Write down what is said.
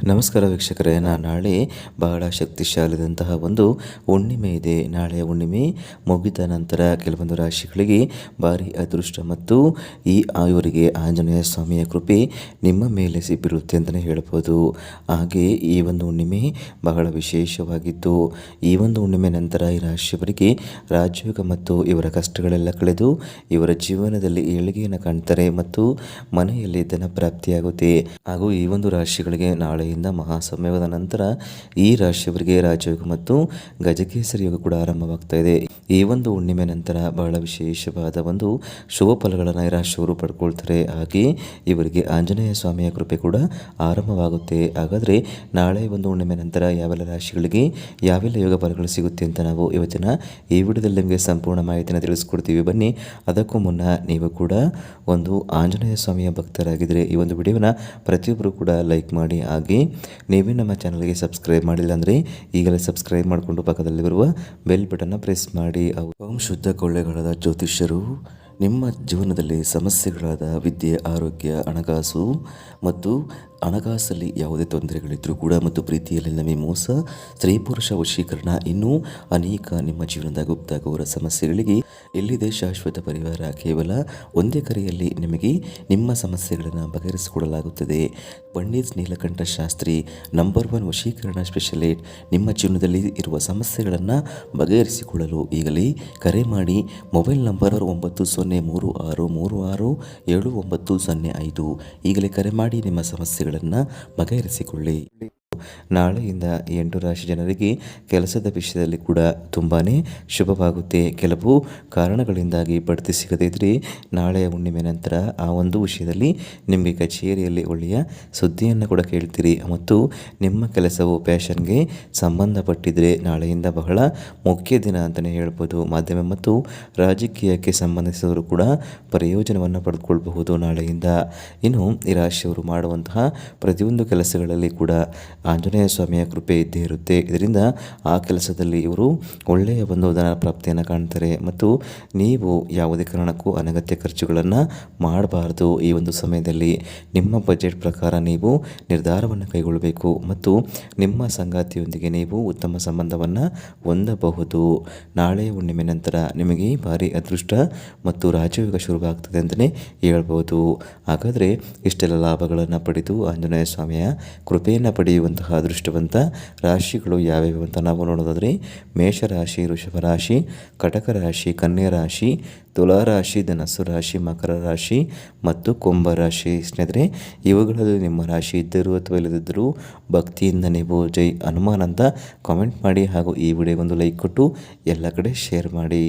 ನಮಸ್ಕಾರ ವೀಕ್ಷಕರೇ, ನಾಳೆ ಬಹಳ ಶಕ್ತಿಶಾಲಿದಂತಹ ಒಂದು ಹುಣ್ಣಿಮೆ ಇದೆ. ನಾಳೆ ಹುಣ್ಣಿಮೆ ಮುಗಿದ ನಂತರ ಕೆಲವೊಂದು ರಾಶಿಗಳಿಗೆ ಭಾರಿ ಅದೃಷ್ಟ ಮತ್ತು ಇವರಿಗೆ ಆಂಜನೇಯ ಸ್ವಾಮಿಯ ಕೃಪೆ ನಿಮ್ಮ ಮೇಲೆ ಸಿಕ್ಕಿರುತ್ತೆ ಅಂತಲೇ ಹೇಳ್ಬೋದು. ಹಾಗೆ ಈ ಒಂದು ಹುಣ್ಣಿಮೆ ಬಹಳ ವಿಶೇಷವಾಗಿದ್ದು, ಈ ಒಂದು ಹುಣ್ಣಿಮೆ ನಂತರ ಈ ರಾಶಿಯವರಿಗೆ ರಾಜಯೋಗ ಮತ್ತು ಇವರ ಕಷ್ಟಗಳೆಲ್ಲ ಕಳೆದು ಇವರ ಜೀವನದಲ್ಲಿ ಏಳಿಗೆಯನ್ನು ಕಾಣ್ತಾರೆ ಮತ್ತು ಮನೆಯಲ್ಲಿ ಧನ ಪ್ರಾಪ್ತಿಯಾಗುತ್ತೆ. ಹಾಗೂ ಈ ಒಂದು ರಾಶಿಗಳಿಗೆ ನಾಳೆಯಿಂದ ಮಹಾಸಮಯದ ನಂತರ ಈ ರಾಶಿಯವರಿಗೆ ರಾಜಯೋಗ ಮತ್ತು ಗಜಕೇಸರಿ ಯೋಗ ಕೂಡ ಆರಂಭವಾಗ್ತಾ ಇದೆ. ಈ ಒಂದು ಹುಣ್ಣಿಮೆ ನಂತರ ಬಹಳ ವಿಶೇಷವಾದ ಒಂದು ಶುಭ ಫಲಗಳನ್ನು ಈ ರಾಶಿಯವರು ಪಡ್ಕೊಳ್ತಾರೆ. ಹಾಗೆ ಇವರಿಗೆ ಆಂಜನೇಯ ಸ್ವಾಮಿಯ ಕೃಪೆ ಕೂಡ ಆರಂಭವಾಗುತ್ತೆ. ಹಾಗಾದರೆ ನಾಳೆ ಒಂದು ಹುಣ್ಣಿಮೆ ನಂತರ ಯಾವೆಲ್ಲ ರಾಶಿಗಳಿಗೆ ಯಾವೆಲ್ಲ ಯೋಗ ಫಲಗಳು ಸಿಗುತ್ತೆ ಅಂತ ನಾವು ಇವತ್ತಿನ ಈ ವಿಡಿಯೋದಲ್ಲಿ ನಿಮಗೆ ಸಂಪೂರ್ಣ ಮಾಹಿತಿಯನ್ನು ತಿಳಿಸ್ಕೊಡ್ತೀವಿ. ಬನ್ನಿ, ಅದಕ್ಕೂ ಮುನ್ನ ನೀವು ಕೂಡ ಒಂದು ಆಂಜನೇಯ ಸ್ವಾಮಿಯ ಭಕ್ತರಾಗಿದ್ದರೆ ಈ ಒಂದು ವಿಡಿಯೋನ ಪ್ರತಿಯೊಬ್ಬರು ಕೂಡ ಲೈಕ್ ಮಾಡಿ. ಹಾಗೆ ನೀವೇ ನಮ್ಮ ಚಾನಲ್ಗೆ ಸಬ್ಸ್ಕ್ರೈಬ್ ಮಾಡಿಲ್ಲ ಅಂದರೆ ಈಗಲೇ ಸಬ್ಸ್ಕ್ರೈಬ್ ಮಾಡಿಕೊಂಡು ಪಕ್ಕದಲ್ಲಿ ಬರುವ ಬೆಲ್ ಬಟನ್ನ ಪ್ರೆಸ್ ಮಾಡಿ. ಓಂ ಶುದ್ಧ ಕೊಳ್ಳೆಗಾಲದ ಜ್ಯೋತಿಷ್ಯರು ನಿಮ್ಮ ಜೀವನದಲ್ಲಿ ಸಮಸ್ಯೆಗಳಾದ ವಿದ್ಯೆ, ಆರೋಗ್ಯ, ಹಣಕಾಸು ಮತ್ತು ಹಣಕಾಸಲ್ಲಿ ಯಾವುದೇ ತೊಂದರೆಗಳಿದ್ದರೂ ಕೂಡ ಮತ್ತು ಪ್ರೀತಿಯಲ್ಲಿ ನಮಗೆ ಮೋಸ, ಸ್ತ್ರೀ ಪುರುಷ ವಶೀಕರಣ, ಇನ್ನೂ ಅನೇಕ ನಿಮ್ಮ ಜೀವನದ ಗುಪ್ತ ಗೌರ ಸಮಸ್ಯೆಗಳಿಗೆ ಎಲ್ಲಿದೆ ಶಾಶ್ವತ ಪರಿಹಾರ. ಕೇವಲ ಒಂದೇ ಕರೆಯಲ್ಲಿ ನಿಮಗೆ ನಿಮ್ಮ ಸಮಸ್ಯೆಗಳನ್ನು ಬಗೆಹರಿಸಿಕೊಡಲಾಗುತ್ತದೆ. ಪಂಡಿತ್ ನೀಲಕಂಠ ಶಾಸ್ತ್ರಿ, ನಂಬರ್ 1 ವಶೀಕರಣ ಸ್ಪೆಷಲಿಸ್ಟ್. ನಿಮ್ಮ ಜೀವನದಲ್ಲಿ ಇರುವ ಸಮಸ್ಯೆಗಳನ್ನು ಬಗೆಹರಿಸಿಕೊಳ್ಳಲು ಈಗಲೇ ಕರೆ ಮಾಡಿ. Mobile number 9036367905. ಈಗಲೇ ಕರೆ ಮಾಡಿ ನಿಮ್ಮ ಸಮಸ್ಯೆಗಳನ್ನು ಬಗೆಹರಿಸಿಕೊಳ್ಳಿ. ನಾಳೆಯಿಂದ 8 ರಾಶಿ ಜನರಿಗೆ ಕೆಲಸದ ವಿಷಯದಲ್ಲಿ ಕೂಡ ತುಂಬಾ ಶುಭವಾಗುತ್ತೆ. ಕೆಲವು ಕಾರಣಗಳಿಂದಾಗಿ ಬಡ್ತಿ ಸಿಗದೇ ಇದ್ದರೆ ನಾಳೆಯ ಹುಣ್ಣಿಮೆ ನಂತರ ಆ ಒಂದು ವಿಷಯದಲ್ಲಿ ನಿಮಗೆ ಕಚೇರಿಯಲ್ಲಿ ಒಳ್ಳೆಯ ಸುದ್ದಿಯನ್ನು ಕೂಡ ಕೇಳ್ತೀರಿ. ಮತ್ತು ನಿಮ್ಮ ಕೆಲಸವು ಪ್ಯಾಷನ್ಗೆ ಸಂಬಂಧಪಟ್ಟಿದ್ದರೆ ನಾಳೆಯಿಂದ ಬಹಳ ಮುಖ್ಯ ದಿನ ಅಂತಲೇ ಹೇಳ್ಬೋದು. ಮಾಧ್ಯಮ ಮತ್ತು ರಾಜಕೀಯಕ್ಕೆ ಸಂಬಂಧಿಸಿದವರು ಕೂಡ ಪ್ರಯೋಜನವನ್ನು ಪಡೆದುಕೊಳ್ಳಬಹುದು ನಾಳೆಯಿಂದ. ಇನ್ನು ಈ ರಾಶಿಯವರು ಮಾಡುವಂತಹ ಪ್ರತಿಯೊಂದು ಕೆಲಸಗಳಲ್ಲಿ ಕೂಡ ಆಂಜನೇಯ ಸ್ವಾಮಿಯ ಕೃಪೆ ಇದ್ದೇ ಇರುತ್ತೆ. ಇದರಿಂದ ಆ ಕೆಲಸದಲ್ಲಿ ಇವರು ಒಳ್ಳೆಯ ಒಂದು ಧನ ಪ್ರಾಪ್ತಿಯನ್ನು ಕಾಣ್ತಾರೆ. ಮತ್ತು ನೀವು ಯಾವುದೇ ಕಾರಣಕ್ಕೂ ಅನಗತ್ಯ ಖರ್ಚುಗಳನ್ನು ಮಾಡಬಾರ್ದು. ಈ ಒಂದು ಸಮಯದಲ್ಲಿ ನಿಮ್ಮ ಬಜೆಟ್ ಪ್ರಕಾರ ನೀವು ನಿರ್ಧಾರವನ್ನು ಕೈಗೊಳ್ಳಬೇಕು ಮತ್ತು ನಿಮ್ಮ ಸಂಗಾತಿಯೊಂದಿಗೆ ನೀವು ಉತ್ತಮ ಸಂಬಂಧವನ್ನು ಹೊಂದಬಹುದು. ನಾಳೆಯ ಹುಣ್ಣಿಮೆ ನಂತರ ನಿಮಗೆ ಭಾರಿ ಅದೃಷ್ಟ ಮತ್ತು ರಾಜಯೋಗ ಶುರುವಾಗ್ತದೆ ಅಂತಲೇ ಹೇಳ್ಬೋದು. ಹಾಗಾದರೆ ಇಷ್ಟೆಲ್ಲ ಲಾಭಗಳನ್ನು ಪಡೆದು ಆಂಜನೇಯ ಸ್ವಾಮಿಯ ಕೃಪೆಯನ್ನು ಪಡೆಯುವಂತಹ ಅದೃಷ್ಟವಂತ ರಾಶಿಗಳು ಯಾವ್ಯಾವು ಅಂತ ನಾವು ನೋಡೋದಾದರೆ ಮೇಷರಾಶಿ, ವೃಷಭ ರಾಶಿ, ಕಟಕ ರಾಶಿ, ಕನ್ಯಾ ರಾಶಿ, ತುಲಾ ರಾಶಿ, ಧನಸ್ಸು ರಾಶಿ, ಮಕರ ರಾಶಿ ಮತ್ತು ಕುಂಭ ರಾಶಿ. ಸ್ನೇಹಿತರೆ, ಇವುಗಳಲ್ಲಿ ನಿಮ್ಮ ರಾಶಿ ಇದ್ದರೂ ಅಥವಾ ಇಲ್ಲದಿದ್ದರೂ ಭಕ್ತಿಯಿಂದ ನೀವು ಜೈ ಹನುಮಾನ್ ಅಂತ ಕಾಮೆಂಟ್ ಮಾಡಿ ಹಾಗೂ ಈ ವಿಡಿಯೋಗೊಂದು ಲೈಕ್ ಕೊಟ್ಟು ಎಲ್ಲ ಕಡೆ ಶೇರ್ ಮಾಡಿ.